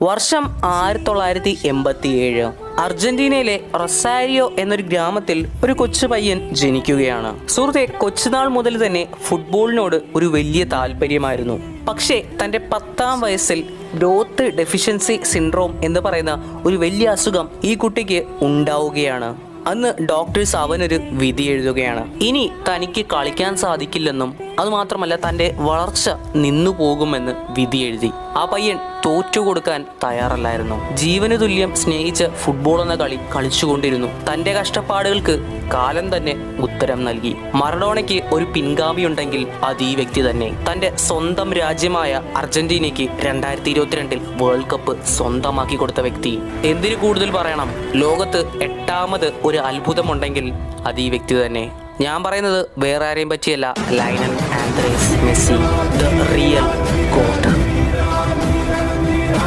വർഷം 1987. അർജന്റീനയിലെ റൊസാരിയോ എന്നൊരു ഗ്രാമത്തിൽ ഒരു കൊച്ചു പയ്യൻ ജനിക്കുകയാണ്. സുഹൃത്തെ, കൊച്ചുനാൾ മുതൽ തന്നെ ഫുട്ബോളിനോട് ഒരു വലിയ താല്പര്യമായിരുന്നു. പക്ഷേ തൻ്റെ 10ാം വയസ്സിൽ ഗ്രോത്ത് ഡെഫിഷ്യൻസി സിൻഡ്രോം എന്ന് പറയുന്ന ഒരു വലിയ അസുഖം ഈ കുട്ടിക്ക് ഉണ്ടാവുകയാണ്. അന്ന് ഡോക്ടേഴ്സ് അവനൊരു വിധി എഴുതുകയാണ്. ഇനി തനിക്ക് കളിക്കാൻ സാധിക്കില്ലെന്നും അതുമാത്രമല്ല തൻ്റെ വളർച്ച നിന്നു പോകുമെന്ന് വിധി എഴുതി. ആ പയ്യൻ തോറ്റുകൊടുക്കാൻ തയ്യാറല്ലായിരുന്നു. ജീവന് തുല്യം സ്നേഹിച്ച് ഫുട്ബോൾ എന്ന കളി കളിച്ചുകൊണ്ടിരുന്നു. തൻ്റെ കഷ്ടപ്പാടുകൾക്ക് കാലം തന്നെ ഉത്തരം നൽകി. മറഡോണയ്ക്ക് ഒരു പിൻഗാമിയുണ്ടെങ്കിൽ അത് ഈ വ്യക്തി തന്നെ. തൻ്റെ സ്വന്തം രാജ്യമായ അർജന്റീനയ്ക്ക് 2022 വേൾഡ് കപ്പ് സ്വന്തമാക്കി കൊടുത്ത വ്യക്തി. എന്തിനു കൂടുതൽ പറയണം, ലോകത്ത് 8ാമത് ഒരു അത്ഭുതമുണ്ടെങ്കിൽ അത് ഈ വ്യക്തി തന്നെ. ഞാൻ പറയുന്നത് വേറെ ആരെയും പറ്റിയല്ല, Lionel Andres Messi, the real got.